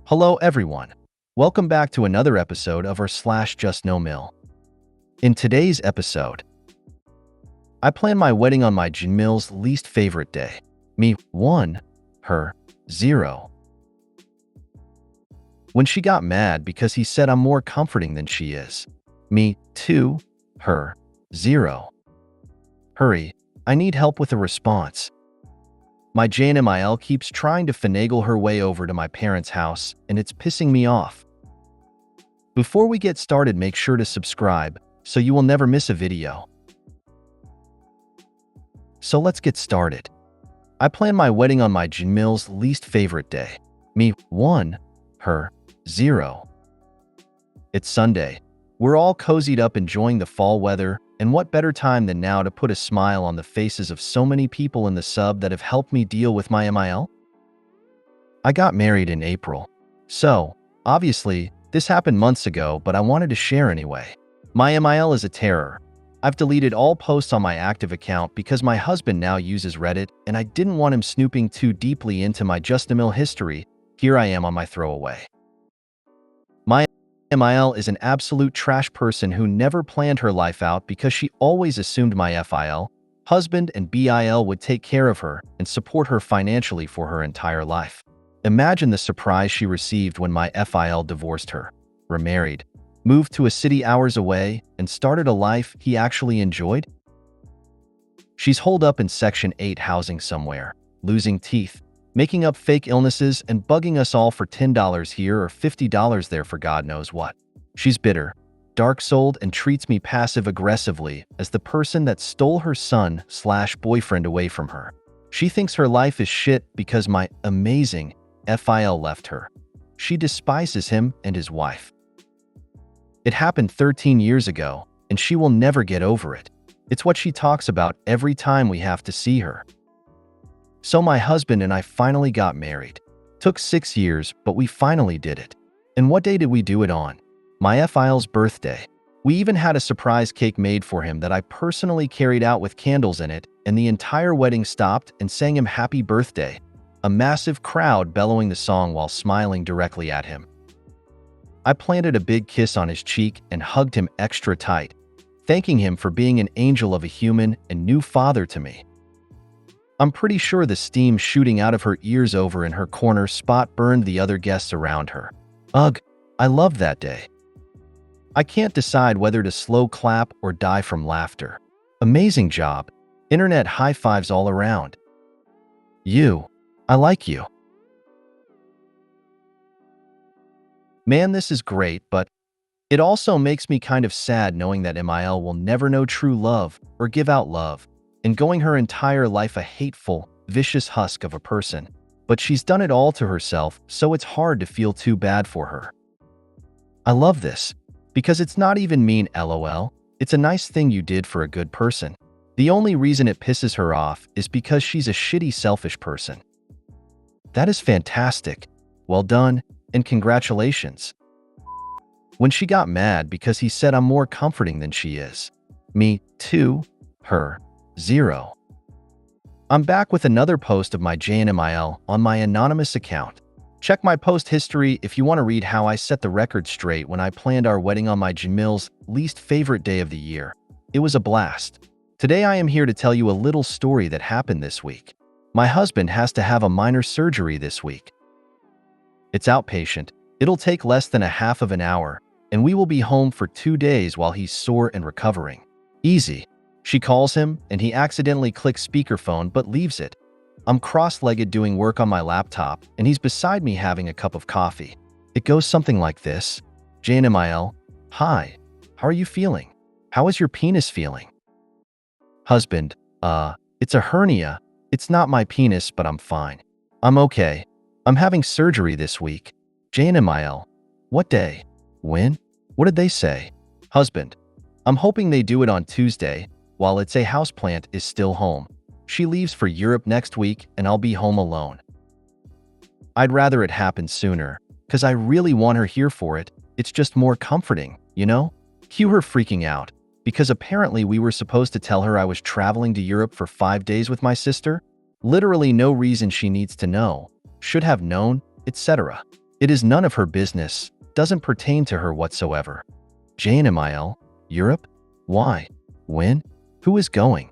Hello everyone. Welcome back to another episode of our JustNoMil. In today's episode, I plan my wedding on my JNMIL's least favorite day. Me, 1. Her, 0. When she got mad because he said I'm more comforting than she is. Me, 2. Her, 0. Hurry, I need help with a response. My JNMIL keeps trying to finagle her way over to my parents' house, and it's pissing me off. Before we get started, make sure to subscribe so you will never miss a video. So let's get started. I plan my wedding on my JNMIL's least favorite day. Me, 1. Her, 0. It's Sunday. We're all cozied up enjoying the fall weather, and what better time than now to put a smile on the faces of so many people in the sub that have helped me deal with my MIL? I got married in April. So, obviously, this happened months ago, but I wanted to share anyway. My MIL is a terror. I've deleted all posts on my active account because my husband now uses Reddit, and I didn't want him snooping too deeply into my JustNoMil history. Here I am on my throwaway. My MIL is an absolute trash person who never planned her life out because she always assumed my FIL, husband and BIL would take care of her and support her financially for her entire life. Imagine the surprise she received when my FIL divorced her, remarried, moved to a city hours away, and started a life he actually enjoyed. She's holed up in Section 8 housing somewhere, losing teeth, making up fake illnesses and bugging us all for $10 here or $50 there for God knows what. She's bitter, dark-souled, and treats me passive-aggressively as the person that stole her son/boyfriend away from her. She thinks her life is shit because my amazing FIL left her. She despises him and his wife. It happened 13 years ago, and she will never get over it. It's what she talks about every time we have to see her. So my husband and I finally got married. Took 6 years, but we finally did it. And what day did we do it on? My FIL's birthday. We even had a surprise cake made for him that I personally carried out with candles in it, and the entire wedding stopped and sang him happy birthday. A massive crowd bellowing the song while smiling directly at him. I planted a big kiss on his cheek and hugged him extra tight, thanking him for being an angel of a human and new father to me. I'm pretty sure the steam shooting out of her ears over in her corner spot burned the other guests around her. Ugh, I loved that day. I can't decide whether to slow clap or die from laughter. Amazing job. Internet high fives all around. I like you. Man, this is great, but it also makes me kind of sad knowing that MIL will never know true love or give out love, and going her entire life a hateful, vicious husk of a person. But she's done it all to herself, so it's hard to feel too bad for her. I love this, because it's not even mean LOL, it's a nice thing you did for a good person. The only reason it pisses her off is because she's a shitty, selfish person. That is fantastic. Well done, and congratulations. When she got mad because he said I'm more comforting than she is. Me, 2. Her, 0. I'm back with another post of my JNMIL on my anonymous account. Check my post history if you want to read how I set the record straight when I planned our wedding on my JNMIL's least favorite day of the year. It was a blast. Today I am here to tell you a little story that happened this week. My husband has to have a minor surgery this week. It's outpatient. It'll take less than a half of an hour, and we will be home for 2 days while he's sore and recovering. Easy. She calls him, and he accidentally clicks speakerphone but leaves it. I'm cross-legged doing work on my laptop, and he's beside me having a cup of coffee. It goes something like this. JNMIL, hi, how are you feeling? How is your penis feeling? Husband, it's a hernia. It's not my penis, but I'm fine. I'm okay. I'm having surgery this week. JNMIL, what day? When? What did they say? Husband, I'm hoping they do it on Tuesday, while it's a houseplant is still home. She leaves for Europe next week and I'll be home alone. I'd rather it happen sooner, because I really want her here for it. It's just more comforting, you know? Cue her freaking out, because apparently we were supposed to tell her I was traveling to Europe for 5 days with my sister. Literally no reason she needs to know, should have known, etc. It is none of her business, doesn't pertain to her whatsoever. JNMIL? Europe? Why? When? Who is going?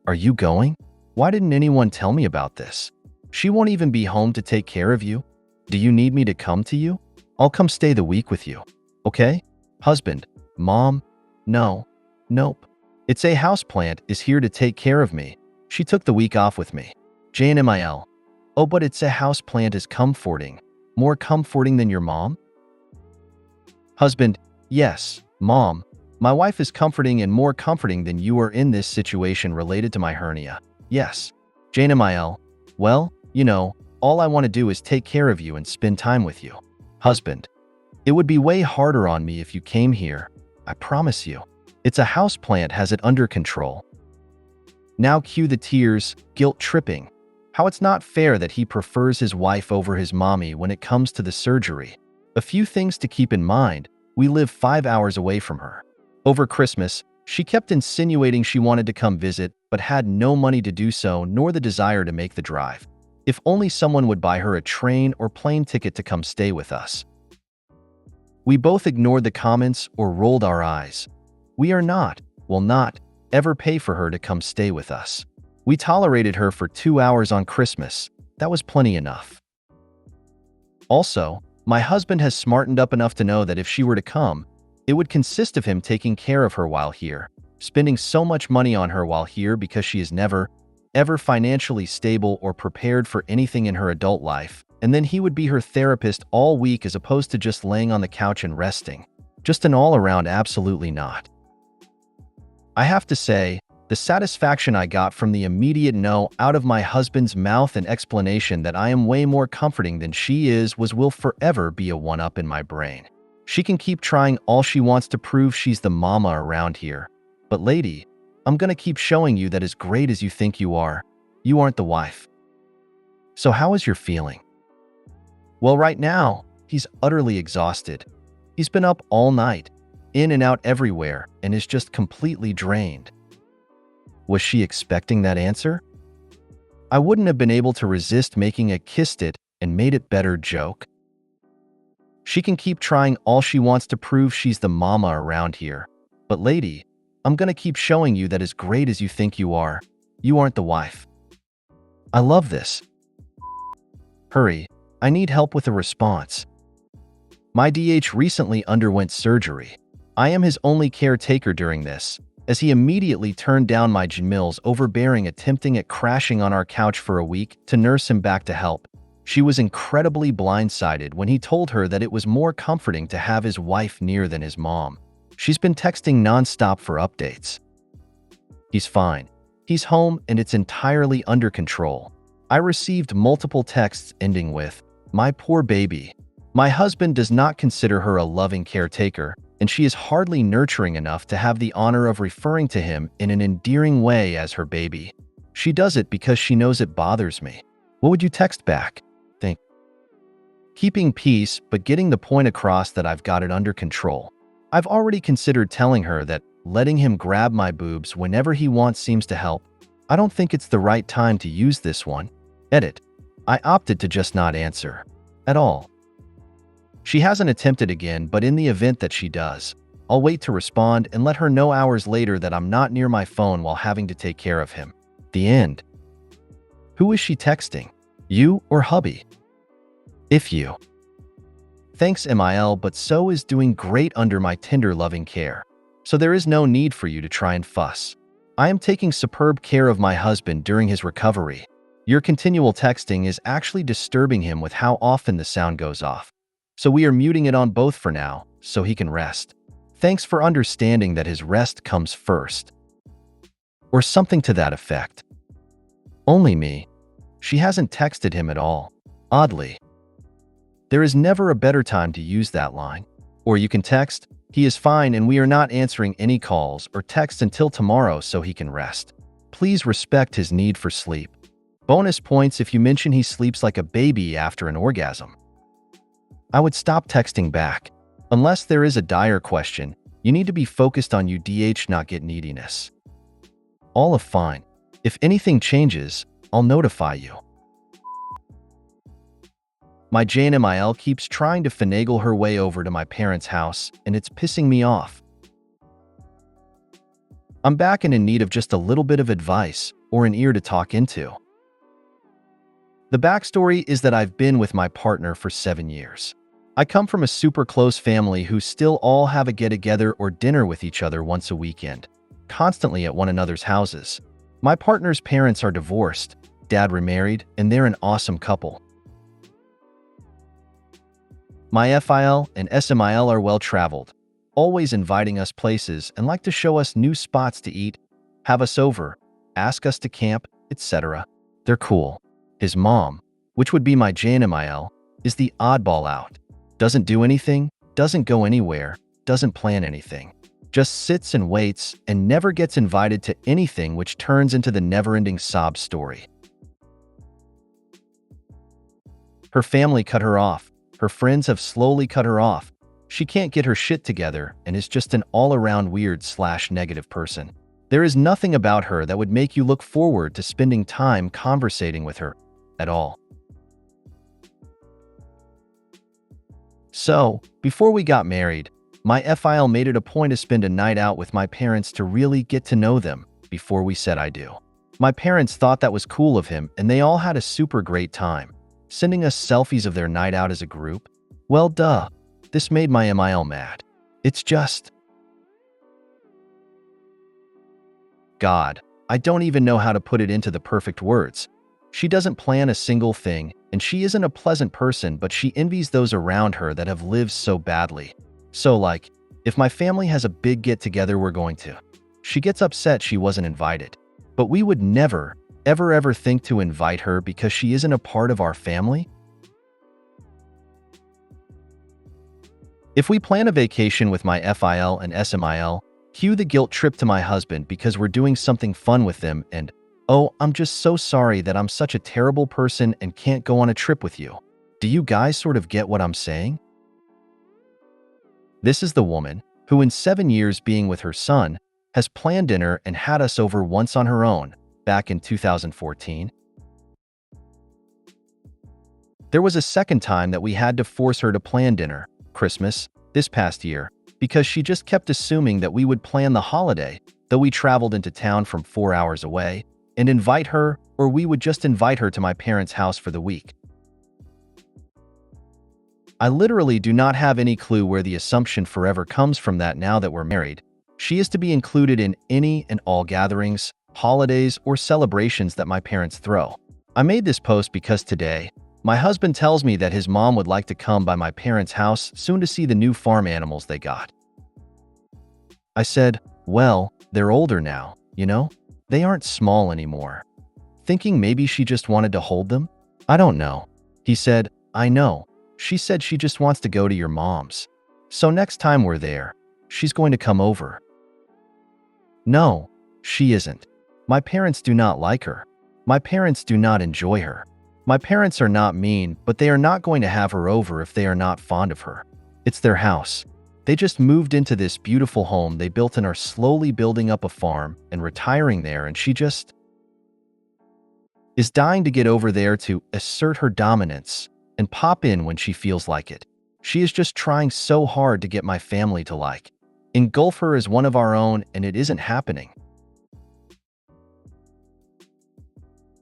Are you going? Why didn't anyone tell me about this? She won't even be home to take care of you? Do you need me to come to you? I'll come stay the week with you. Okay? Husband, mom, no, nope. It's a houseplant is here to take care of me. She took the week off with me. JNMIL. Oh, but it's a houseplant is comforting. More comforting than your mom? Husband, yes, mom. My wife is comforting and more comforting than you are in this situation related to my hernia. Yes. JNMIL. Well, you know, all I want to do is take care of you and spend time with you. Husband. It would be way harder on me if you came here. I promise you. It's a houseplant has it under control. Now cue the tears, guilt tripping. How it's not fair that he prefers his wife over his mommy when it comes to the surgery. A few things to keep in mind. We live 5 hours away from her. Over Christmas, she kept insinuating she wanted to come visit, but had no money to do so nor the desire to make the drive. If only someone would buy her a train or plane ticket to come stay with us. We both ignored the comments or rolled our eyes. We will not, ever pay for her to come stay with us. We tolerated her for 2 hours on Christmas. That was plenty enough. Also, my husband has smartened up enough to know that if she were to come, it would consist of him taking care of her while here, spending so much money on her while here because she is never, ever financially stable or prepared for anything in her adult life, and then he would be her therapist all week as opposed to just laying on the couch and resting. Just an all-around absolutely not. I have to say, the satisfaction I got from the immediate no out of my husband's mouth and explanation that I am way more comforting than she is will forever be a one-up in my brain. She can keep trying all she wants to prove she's the mama around here. But lady, I'm gonna keep showing you that as great as you think you aren't the wife. So how is your feeling? Well, right now, he's utterly exhausted. He's been up all night, in and out everywhere, and is just completely drained. Was she expecting that answer? I wouldn't have been able to resist making a kissed it and made it better joke. She can keep trying all she wants to prove she's the mama around here. But lady, I'm gonna keep showing you that as great as you think you aren't the wife. I love this. Hurry, I need help with a response. My DH recently underwent surgery. I am his only caretaker during this, as he immediately turned down my JNMIL's overbearing attempting at crashing on our couch for a week to nurse him back to health. She was incredibly blindsided when he told her that it was more comforting to have his wife near than his mom. She's been texting nonstop for updates. He's fine. He's home and it's entirely under control. I received multiple texts ending with, "My poor baby." My husband does not consider her a loving caretaker, and she is hardly nurturing enough to have the honor of referring to him in an endearing way as her baby. She does it because she knows it bothers me. What would you text back? Think. Keeping peace, but getting the point across that I've got it under control. I've already considered telling her that letting him grab my boobs whenever he wants seems to help. I don't think it's the right time to use this one. Edit. I opted to just not answer. At all. She hasn't attempted again, but in the event that she does, I'll wait to respond and let her know hours later that I'm not near my phone while having to take care of him. The end. Who is she texting? You or hubby? If you. Thanks MIL, but so is doing great under my tender loving care. So there is no need for you to try and fuss. I am taking superb care of my husband during his recovery. Your continual texting is actually disturbing him with how often the sound goes off. So we are muting it on both for now, so he can rest. Thanks for understanding that his rest comes first. Or something to that effect. Only me. She hasn't texted him at all. Oddly. There is never a better time to use that line. Or you can text, "He is fine and we are not answering any calls," or text until tomorrow so he can rest. Please respect his need for sleep. Bonus points if you mention he sleeps like a baby after an orgasm. I would stop texting back. Unless there is a dire question, you need to be focused on UDH, not get neediness. All of fine. If anything changes, I'll notify you. My JNMIL keeps trying to finagle her way over to my parents' house, and it's pissing me off. I'm back and in need of just a little bit of advice or an ear to talk into. The backstory is that I've been with my partner for 7 years. I come from a super close family who still all have a get-together or dinner with each other once a weekend, constantly at one another's houses. My partner's parents are divorced, dad remarried, and they're an awesome couple. My FIL and SMIL are well-traveled, always inviting us places and like to show us new spots to eat, have us over, ask us to camp, etc. They're cool. His mom, which would be my JNMIL, is the oddball out. Doesn't do anything, doesn't go anywhere, doesn't plan anything. Just sits and waits and never gets invited to anything, which turns into the never-ending sob story. Her family cut her off. Her friends have slowly cut her off. She can't get her shit together and is just an all-around weird/negative person. There is nothing about her that would make you look forward to spending time conversating with her at all. So, before we got married, my FIL made it a point to spend a night out with my parents to really get to know them before we said I do. My parents thought that was cool of him, and they all had a super great time, sending us selfies of their night out as a group. Well, duh. This made my MIL mad. It's just... God, I don't even know how to put it into the perfect words. She doesn't plan a single thing, and she isn't a pleasant person, but she envies those around her that have lived so badly. So like, if my family has a big get-together we're going to, she gets upset she wasn't invited. But we would never, ever think to invite her because she isn't a part of our family? If we plan a vacation with my FIL and SMIL, cue the guilt trip to my husband because we're doing something fun with them and, oh, I'm just so sorry that I'm such a terrible person and can't go on a trip with you. Do you guys sort of get what I'm saying? This is the woman who, in 7 years being with her son, has planned dinner and had us over once on her own, back in 2014. There was a second time that we had to force her to plan dinner, Christmas, this past year, because she just kept assuming that we would plan the holiday, though we traveled into town from 4 hours away, and invite her, or we would just invite her to my parents' house for the week. I literally do not have any clue where the assumption forever comes from that now that we're married. She is to be included in any and all gatherings, holidays, or celebrations that my parents throw. I made this post because today, my husband tells me that his mom would like to come by my parents' house soon to see the new farm animals they got. I said, well, they're older now, you know? They aren't small anymore. Thinking maybe she just wanted to hold them? I don't know. He said, I know. She said she just wants to go to your mom's. So next time we're there, she's going to come over. No, she isn't. My parents do not like her. My parents do not enjoy her. My parents are not mean, but they are not going to have her over if they are not fond of her. It's their house. They just moved into this beautiful home they built and are slowly building up a farm and retiring there, and she just is dying to get over there to assert her dominance and pop in when she feels like it. She is just trying so hard to get my family to engulf her as one of our own, and it isn't happening.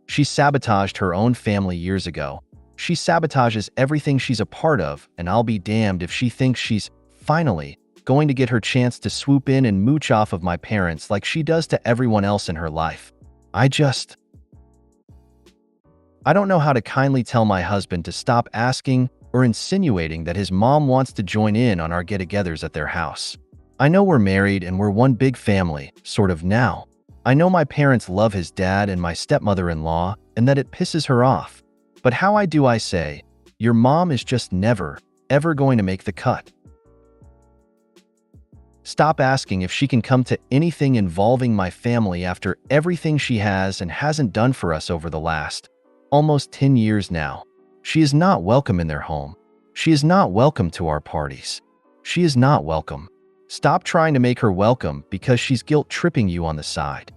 She sabotaged her own family years ago. She sabotages everything she's a part of, and I'll be damned if she thinks she's finally going to get her chance to swoop in and mooch off of my parents like she does to everyone else in her life. I don't know how to kindly tell my husband to stop asking or insinuating that his mom wants to join in on our get-togethers at their house. I know we're married and we're one big family, sort of now. I know my parents love his dad and my stepmother-in-law and that it pisses her off. But how do I say, your mom is just never, ever going to make the cut? Stop asking if she can come to anything involving my family after everything she has and hasn't done for us over the last almost 10 years now. She is not welcome in their home. She is not welcome to our parties. She is not welcome. Stop trying to make her welcome because she's guilt-tripping you on the side.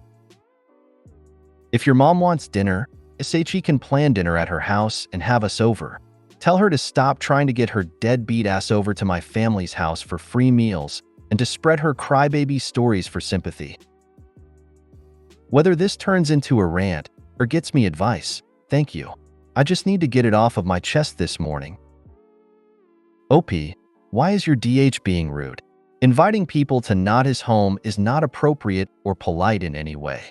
If your mom wants dinner, SHE can plan dinner at her house and have us over. Tell her to stop trying to get her deadbeat ass over to my family's house for free meals and to spread her crybaby stories for sympathy. Whether this turns into a rant or gets me advice, thank you. I just need to get it off of my chest this morning. OP, why is your DH being rude? Inviting people to not his home is not appropriate or polite in any way.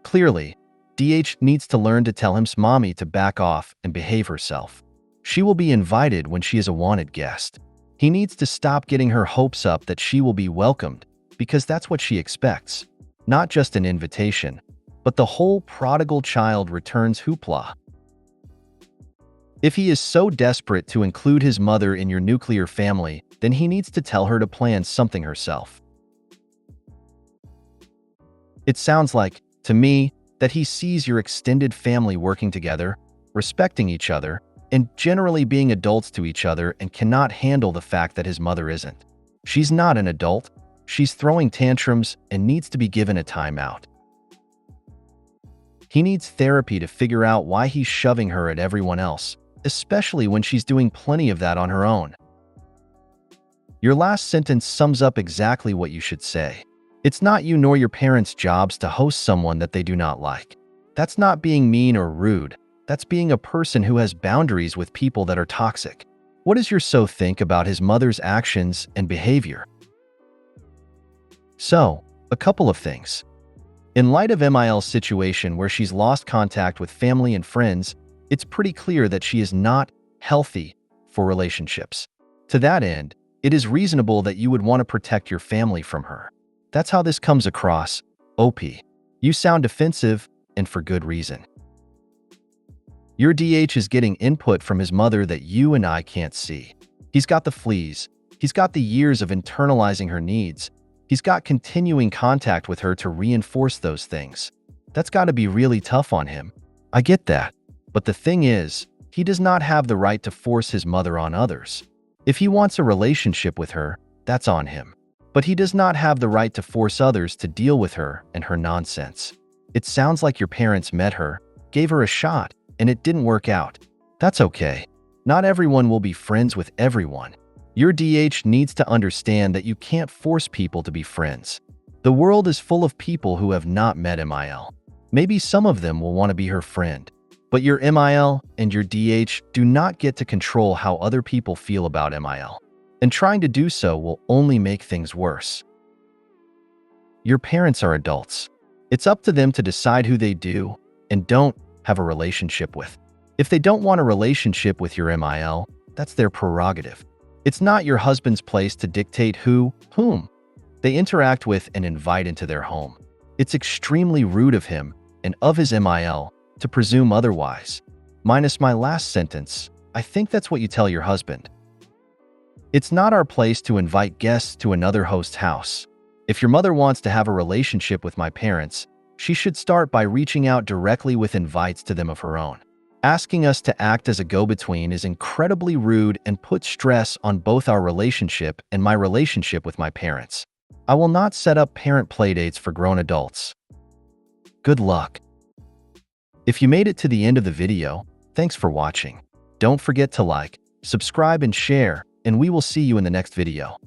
Clearly, DH needs to learn to tell his mommy to back off and behave herself. She will be invited when she is a wanted guest. He needs to stop getting her hopes up that she will be welcomed, because that's what she expects. Not just an invitation, but the whole prodigal child returns hoopla. If he is so desperate to include his mother in your nuclear family, then he needs to tell her to plan something herself. It sounds like, to me, that he sees your extended family working together, respecting each other, and generally being adults to each other and cannot handle the fact that his mother isn't. She's not an adult. She's throwing tantrums and needs to be given a timeout. He needs therapy to figure out why he's shoving her at everyone else, especially when she's doing plenty of that on her own. Your last sentence sums up exactly what you should say. It's not you nor your parents' jobs to host someone that they do not like. That's not being mean or rude. That's being a person who has boundaries with people that are toxic. What does your so think about his mother's actions and behavior? So, a couple of things. In light of MIL's situation where she's lost contact with family and friends, it's pretty clear that she is not healthy for relationships. To that end, it is reasonable that you would want to protect your family from her. That's how this comes across, OP. You sound defensive, and for good reason. Your DH is getting input from his mother that you and I can't see. He's got the fleas. He's got the years of internalizing her needs. He's got continuing contact with her to reinforce those things. That's got to be really tough on him. I get that. But the thing is, he does not have the right to force his mother on others. If he wants a relationship with her, that's on him. But he does not have the right to force others to deal with her and her nonsense. It sounds like your parents met her, gave her a shot, and it didn't work out. That's okay. Not everyone will be friends with everyone. Your DH needs to understand that you can't force people to be friends. The world is full of people who have not met MIL. Maybe some of them will want to be her friend. But your MIL and your DH do not get to control how other people feel about MIL. And trying to do so will only make things worse. Your parents are adults. It's up to them to decide who they do and don't have a relationship with. If they don't want a relationship with your MIL, that's their prerogative. It's not your husband's place to dictate whom they interact with and invite into their home. It's extremely rude of him and of his MIL to presume otherwise. Minus my last sentence, I think that's what you tell your husband. It's not our place to invite guests to another host's house. If your mother wants to have a relationship with my parents, she should start by reaching out directly with invites to them of her own. Asking us to act as a go-between is incredibly rude and puts stress on both our relationship and my relationship with my parents. I will not set up parent playdates for grown adults. Good luck. If you made it to the end of the video, thanks for watching. Don't forget to like, subscribe, and share, and we will see you in the next video.